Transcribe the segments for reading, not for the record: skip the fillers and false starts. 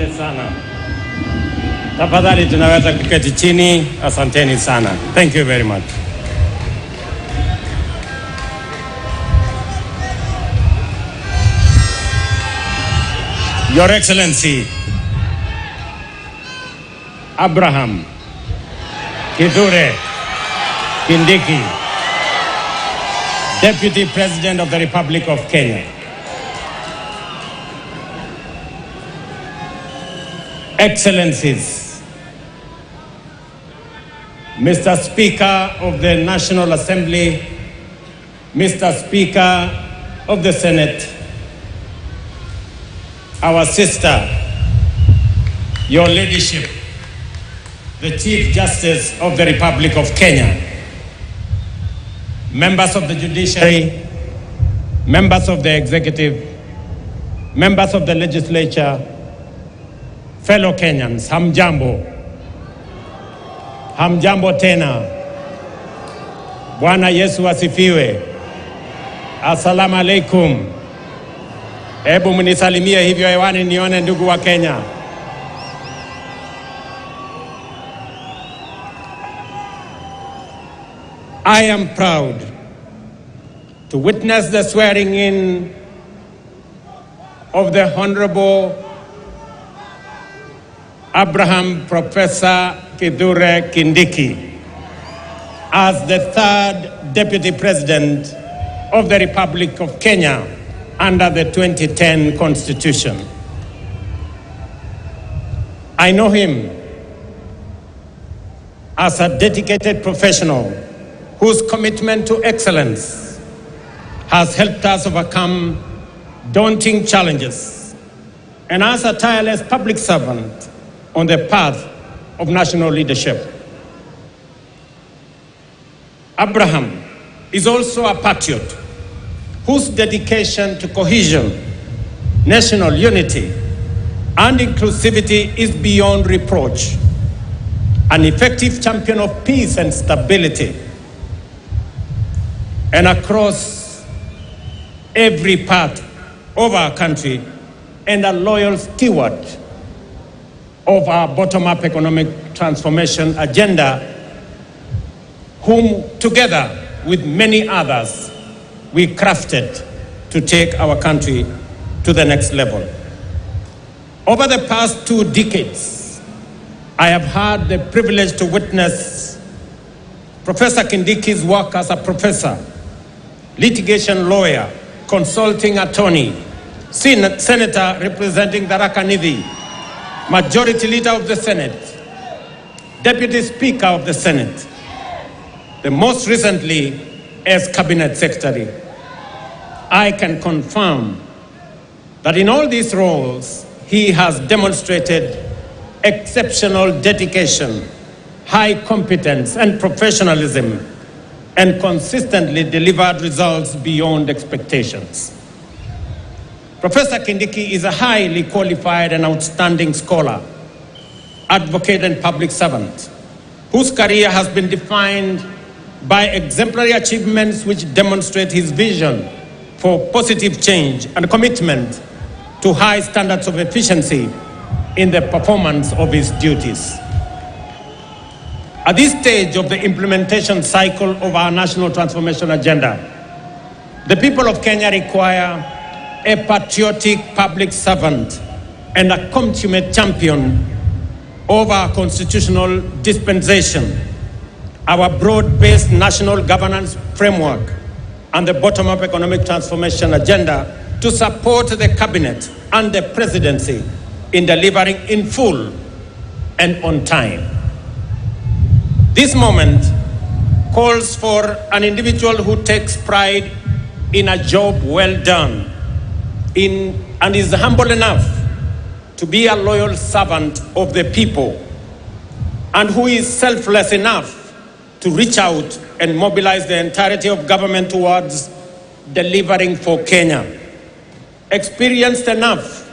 Asante sana. Tafadhali tunaweza kuketi chini. Asanteni sana. Thank you very much. Your Excellency, Abraham Kithure Kindiki, Deputy President of the Republic of Kenya. Excellencies, Mr. Speaker of the National Assembly, Mr. Speaker of the Senate, our sister, your leadership, the Chief Justice of the Republic of Kenya, members of the judiciary, members of the executive, members of the legislature, fellow Kenyans, hamjambo. Hamjambo tena. Bwana Yesu asifiwe. Assalamu alaikum. Hebu mnisalimie hivyo hewani nione ndugu wa Kenya. I am proud to witness the swearing in of the Honorable Abraham Professor Kithure Kindiki as the third Deputy President of the Republic of Kenya under the 2010 Constitution. I know him as a dedicated professional whose commitment to excellence has helped us overcome daunting challenges, and as a tireless public servant on the path of national leadership. Abraham is also a patriot whose dedication to cohesion, national unity, and inclusivity is beyond reproach. An effective champion of peace and stability, and across every part of our country, and a loyal steward of our bottom-up economic transformation agenda, whom together with many others, we crafted to take our country to the next level. Over the past 2 decades, I have had the privilege to witness Professor Kindiki's work as a professor, litigation lawyer, consulting attorney, senator representing Tharaka Nithi, Majority Leader of the Senate, Deputy Speaker of the Senate, the most recently as Cabinet Secretary. I can confirm that in all these roles, he has demonstrated exceptional dedication, high competence and professionalism, and consistently delivered results beyond expectations. Professor Kindiki is a highly qualified and outstanding scholar, advocate and public servant, whose career has been defined by exemplary achievements which demonstrate his vision for positive change and commitment to high standards of efficiency in the performance of his duties. At this stage of the implementation cycle of our national transformation agenda, the people of Kenya require a patriotic public servant and a consummate champion of our constitutional dispensation, our broad-based national governance framework, and the bottom-up economic transformation agenda to support the cabinet and the presidency in delivering in full and on time. This moment calls for an individual who takes pride in a job well done, and is humble enough to be a loyal servant of the people, and who is selfless enough to reach out and mobilize the entirety of government towards delivering for Kenya. Experienced enough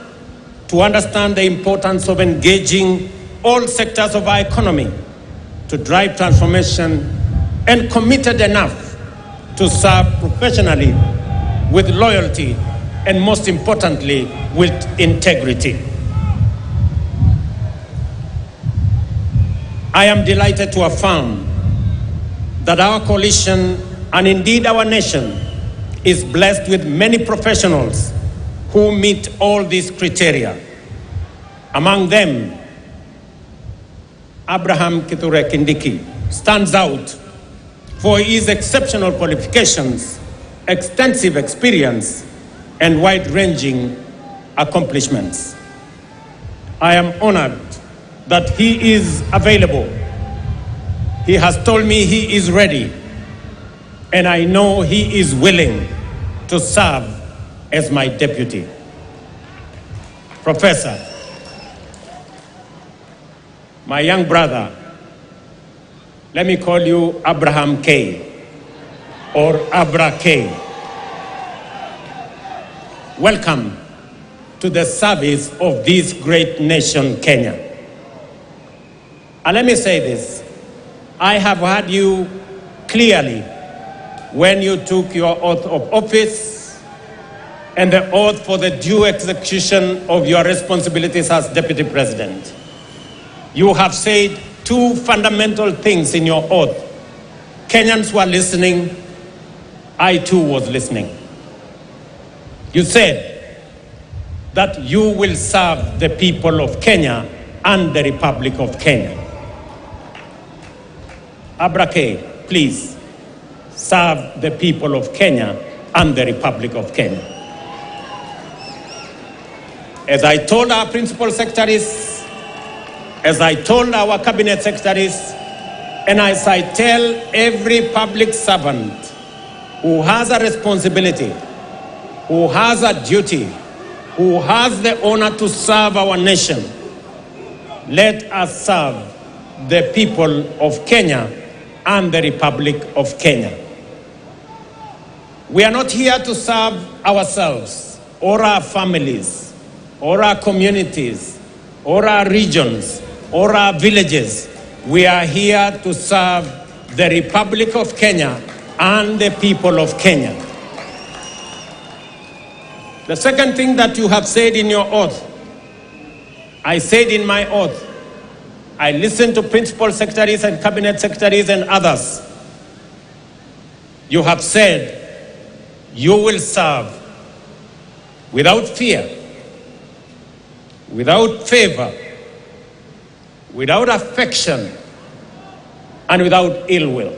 to understand the importance of engaging all sectors of our economy to drive transformation, and committed enough to serve professionally with loyalty and most importantly, with integrity. I am delighted to affirm that our coalition, and indeed our nation, is blessed with many professionals who meet all these criteria. Among them, Abraham Kithure Kindiki stands out for his exceptional qualifications, extensive experience, and wide-ranging accomplishments. I am honored that he is available. He has told me he is ready, and I know he is willing to serve as my deputy. Professor, my young brother, let me call you Abraham K. or Abra K. Welcome to the service of this great nation, Kenya. And let me say this, I have heard you clearly when you took your oath of office and the oath for the due execution of your responsibilities as Deputy President. You have said two fundamental things in your oath. Kenyans were listening, I too was listening. You said that you will serve the people of Kenya and the Republic of Kenya. Abrake, please serve the people of Kenya and the Republic of Kenya. As I told our principal secretaries, as I told our cabinet secretaries, and as I tell every public servant who has a responsibility, who has a duty, who has the honor to serve our nation, let us serve the people of Kenya and the Republic of Kenya. We are not here to serve ourselves or our families or our communities or our regions or our villages. We are here to serve the Republic of Kenya and the people of Kenya. The second thing that you have said in your oath, I said in my oath, I listened to principal secretaries and cabinet secretaries and others. You have said you will serve without fear, without favor, without affection, and without ill will.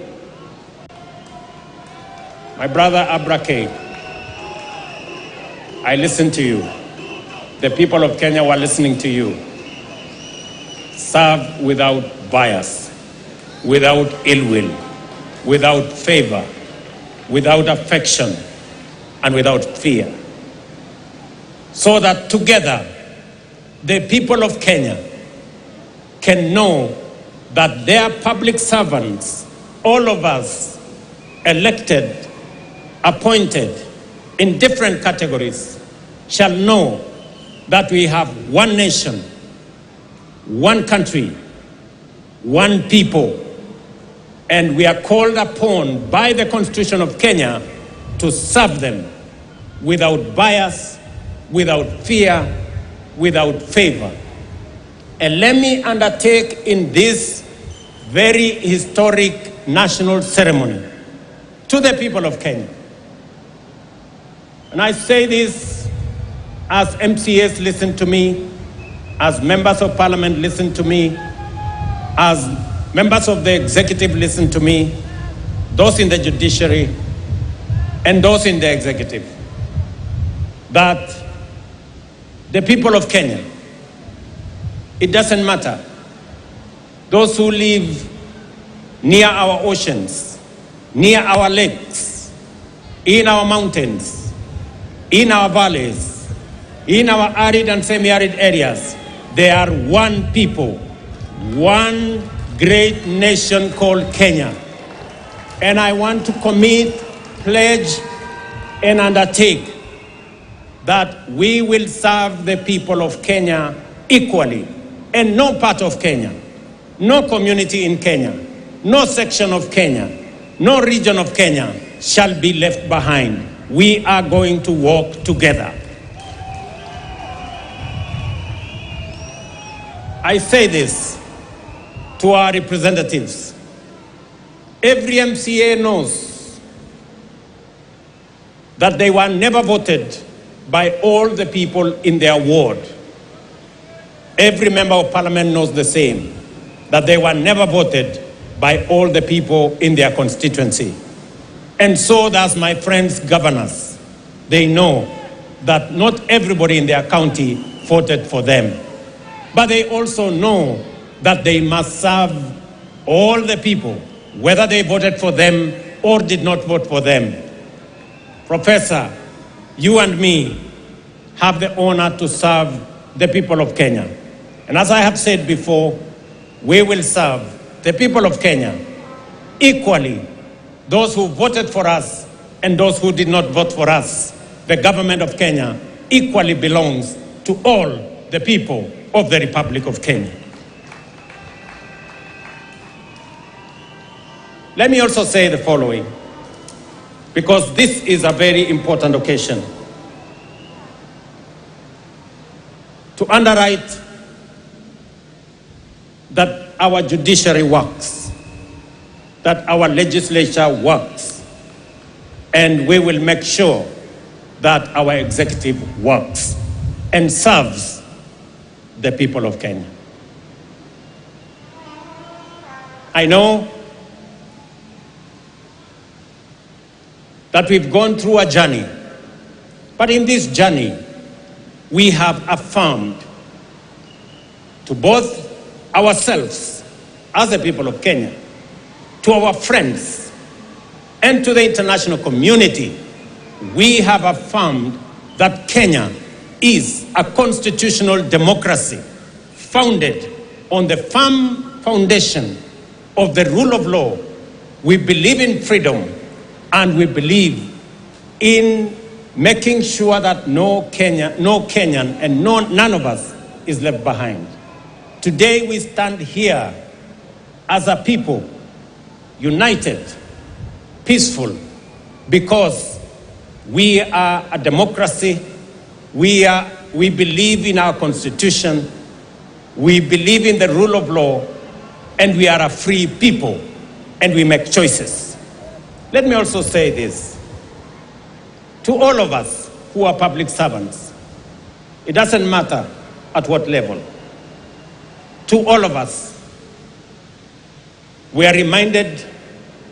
My brother Abrake, I listened to you. The people of Kenya were listening to you. Serve without bias, without ill will, without favor, without affection, and without fear. So that together, the people of Kenya can know that their public servants, all of us, elected, appointed in different categories, shall know that we have one nation, one country, one people, and we are called upon by the Constitution of Kenya to serve them without bias, without fear, without favor. And let me undertake in this very historic national ceremony to the people of Kenya. And I say this as MCAs listen to me, as members of parliament listen to me, as members of the executive listen to me, those in the judiciary, and those in the executive, that the people of Kenya, it doesn't matter. Those who live near our oceans, near our lakes, in our mountains, in our valleys, in our arid and semi-arid areas, they are one people, one great nation called Kenya. And I want to commit, pledge, and undertake that we will serve the people of Kenya equally. And no part of Kenya, no community in Kenya, no section of Kenya, no region of Kenya shall be left behind. We are going to work together. I say this to our representatives. Every MCA knows that they were never voted by all the people in their ward. Every member of parliament knows the same, that they were never voted by all the people in their constituency. And so does my friends governors. They know that not everybody in their county voted for them. But they also know that they must serve all the people, whether they voted for them or did not vote for them. Professor, you and me have the honor to serve the people of Kenya. And as I have said before, we will serve the people of Kenya equally, those who voted for us and those who did not vote for us. The government of Kenya equally belongs to all the people of the Republic of Kenya. Let me also say the following, because this is a very important occasion. To underwrite that our judiciary works, that our legislature works, and we will make sure that our executive works and serves the people of Kenya. I know that we've gone through a journey, but in this journey, we have affirmed to both ourselves as the people of Kenya, to our friends, and to the international community, we have affirmed that Kenya is a constitutional democracy founded on the firm foundation of the rule of law. We believe in freedom, and we believe in making sure that no Kenyan and none of us is left behind. Today we stand here as a people, united, peaceful, because we are a democracy. We believe in our constitution. We believe in the rule of law, and we are a free people, and we make choices. Let me also say this to all of us who are public servants. It doesn't matter at what level. To all of us, we are reminded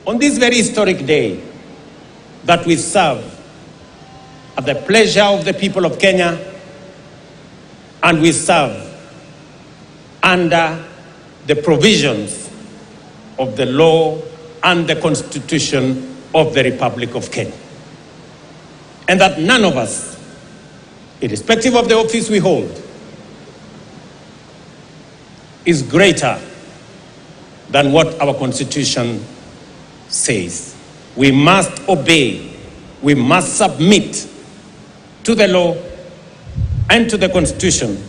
on this very historic day that we serve at the pleasure of the people of Kenya, and we serve under the provisions of the law and the Constitution of the Republic of Kenya. And that none of us, irrespective of the office we hold, is greater than what our Constitution says. We must obey, we must submit to the law and to the Constitution,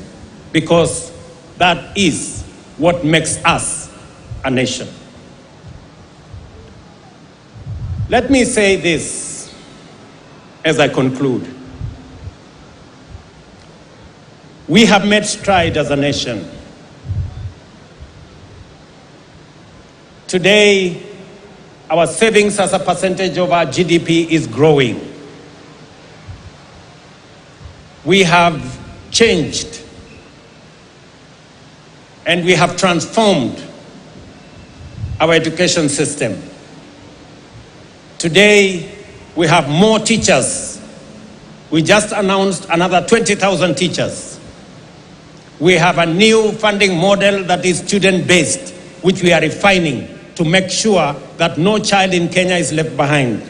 because that is what makes us a nation. Let me say this as I conclude. We have made stride as a nation. Today, our savings as a percentage of our GDP is growing. We have changed and we have transformed our education system. Today, we have more teachers. We just announced another 20,000 teachers. We have a new funding model that is student-based, which we are refining to make sure that no child in Kenya is left behind.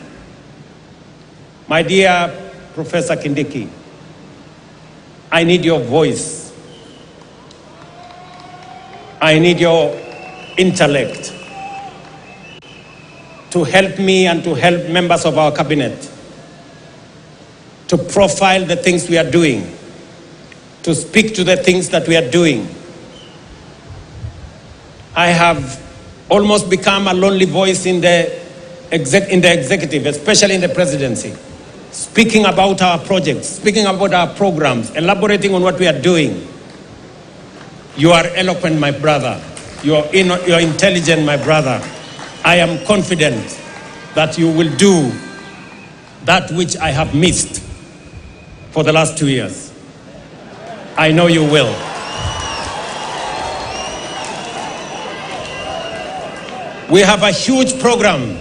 My dear Professor Kindiki, I need your voice. I need your intellect to help me and to help members of our cabinet to profile the things we are doing, to speak to the things that we are doing. I have almost become a lonely voice in the executive, especially in the presidency, speaking about our projects, speaking about our programs, elaborating on what we are doing. You are eloquent, my brother. you're intelligent, my brother. I am confident that you will do that which I have missed for the last 2 years. I know you will. We have a huge program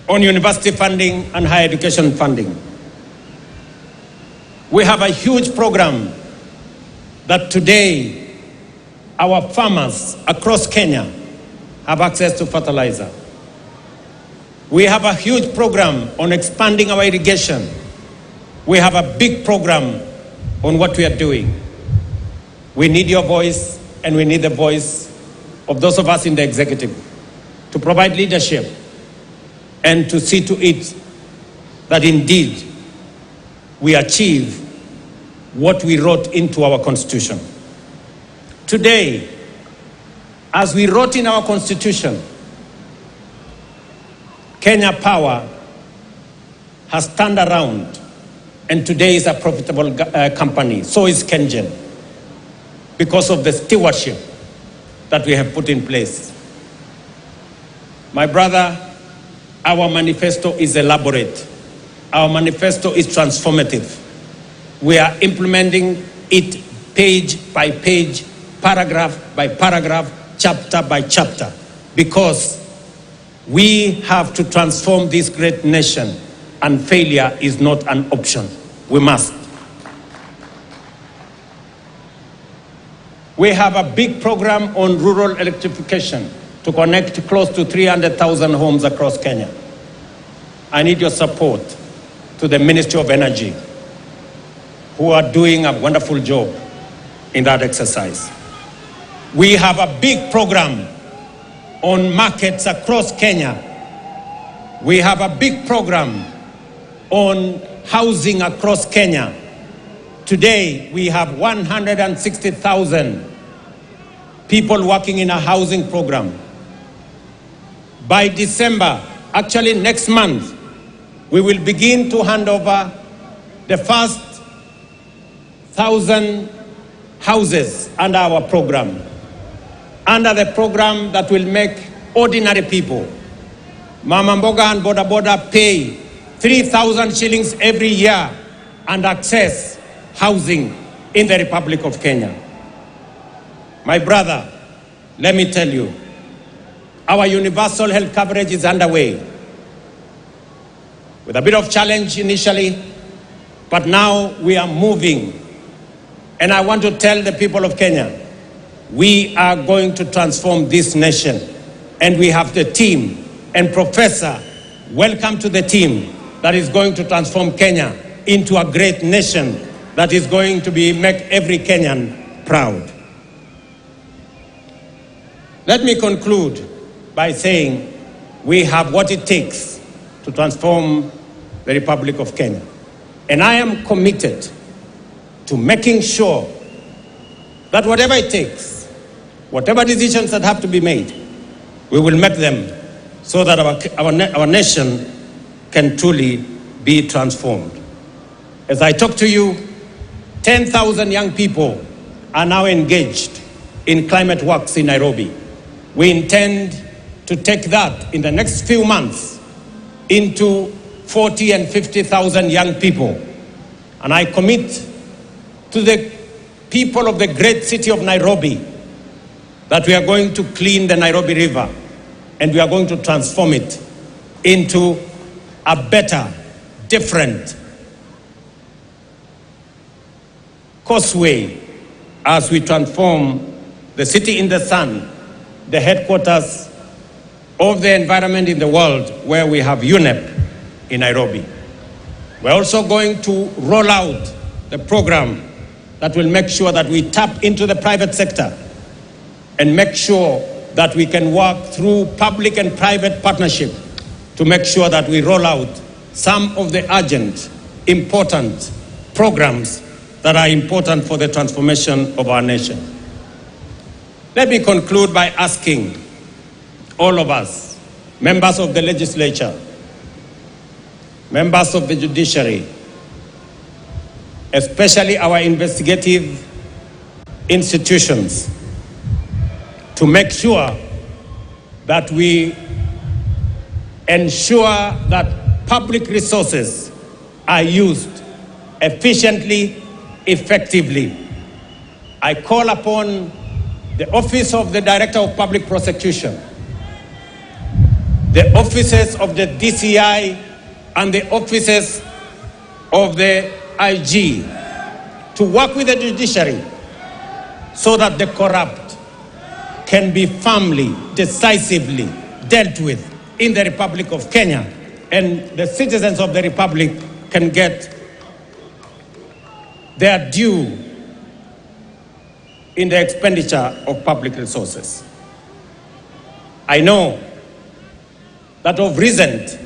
on university funding and higher education funding. We have a huge program that today our farmers across Kenya have access to fertilizer. We have a huge program on expanding our irrigation. We have a big program on what we are doing. We need your voice, and we need the voice of those of us in the executive to provide leadership and to see to it that indeed we achieve what we wrote into our Constitution. Today, as we wrote in our Constitution, Kenya Power has turned around and today is a profitable company. So is Kengen, because of the stewardship that we have put in place. My brother, our manifesto is elaborate. Our manifesto is transformative. We are implementing it page by page, paragraph by paragraph, chapter by chapter, because we have to transform this great nation, and failure is not an option. We must. We have a big program on rural electrification to connect close to 300,000 homes across Kenya. I need your support to the Ministry of Energy, who are doing a wonderful job in that exercise. We have a big program on markets across Kenya. We have a big program on housing across Kenya. Today, we have 160,000 people working in a housing program. By December, actually next month, we will begin to hand over the first 1,000 houses under our program, under the program that will make ordinary people, Mama Mboga and Boda Boda, pay 3,000 shillings every year and access housing in the Republic of Kenya. My brother, let me tell you, our universal health coverage is underway, with a bit of challenge initially, but now we are moving. And I want to tell the people of Kenya, we are going to transform this nation. And we have the team. And Professor, welcome to the team that is going to transform Kenya into a great nation that is going to make every Kenyan proud. Let me conclude by saying we have what it takes to transform the Republic of Kenya. And I am committed to making sure that whatever it takes, whatever decisions that have to be made, we will make them so that our nation can truly be transformed. As I talk to you, 10,000 young people are now engaged in climate works in Nairobi. We intend to take that in the next few months into 40 and 50,000 young people. And I commit to the people of the great city of Nairobi that we are going to clean the Nairobi River and we are going to transform it into a better, different causeway as we transform the city in the sun, the headquarters of the environment in the world, where we have UNEP in Nairobi. We're also going to roll out the program that will make sure that we tap into the private sector and make sure that we can work through public and private partnership to make sure that we roll out some of the urgent, important programs that are important for the transformation of our nation. Let me conclude by asking all of us, members of the legislature, members of the judiciary, especially our investigative institutions to make sure that we ensure that public resources are used efficiently, effectively. I call upon the Office of the Director of Public Prosecution, the offices of the DCI, and the offices of the IG to work with the judiciary so that the corrupt can be firmly, decisively dealt with in the Republic of Kenya, and the citizens of the Republic can get their due in the expenditure of public resources. I know that of recent,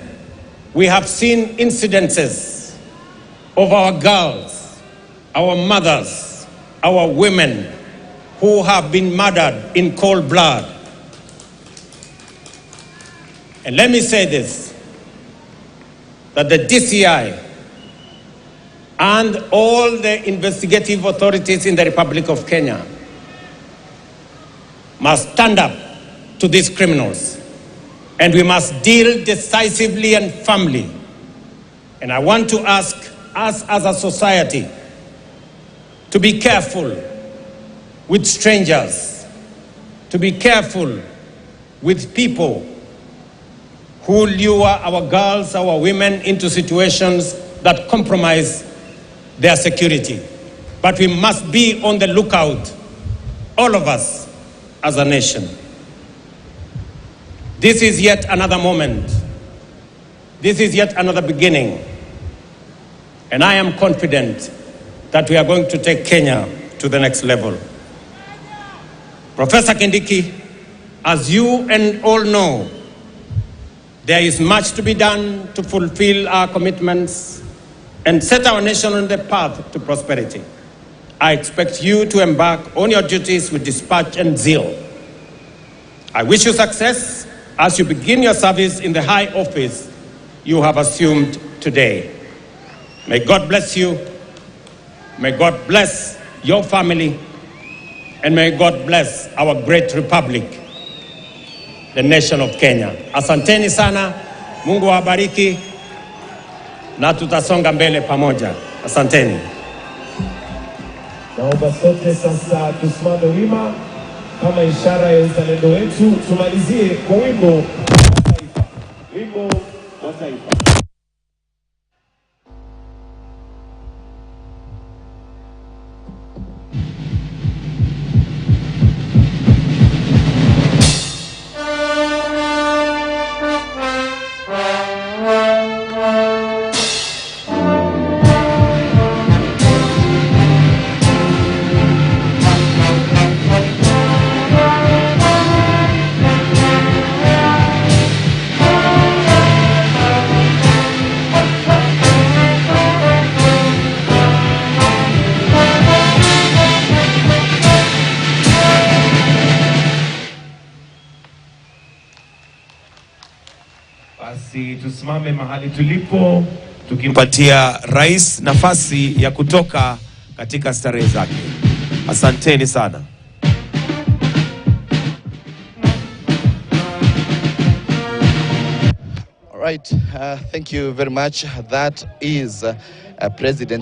we have seen incidences of our girls, our mothers, our women who have been murdered in cold blood. And let me say this, that the DCI and all the investigative authorities in the Republic of Kenya must stand up to these criminals, and we must deal decisively and firmly. And I want to ask us as a society to be careful with strangers, to be careful with people who lure our girls, our women into situations that compromise their security. But we must be on the lookout, all of us as a nation. This is yet another moment. This is yet another beginning. And I am confident that we are going to take Kenya to the next level. Professor Kindiki, as you and all know, there is much to be done to fulfill our commitments and set our nation on the path to prosperity. I expect you to embark on your duties with dispatch and zeal. I wish you success as you begin your service in the high office you have assumed today. May God bless you. May God bless your family. And may God bless our great republic, the nation of Kenya. Asanteni sana, Mungu awabariki, na tutasonga mbele pamoja. Asanteni. Naomba sote sasa tusimame wima kama ishara ya uzalendo wetu. Tumalizie kwa wimbo wa taifa. Wimbo wa taifa. Basi tusimame mahali tulipo tukimpatia rais nafasi ya kutoka katika starehe zake. Asanteni sana. All right, thank you very much. That is President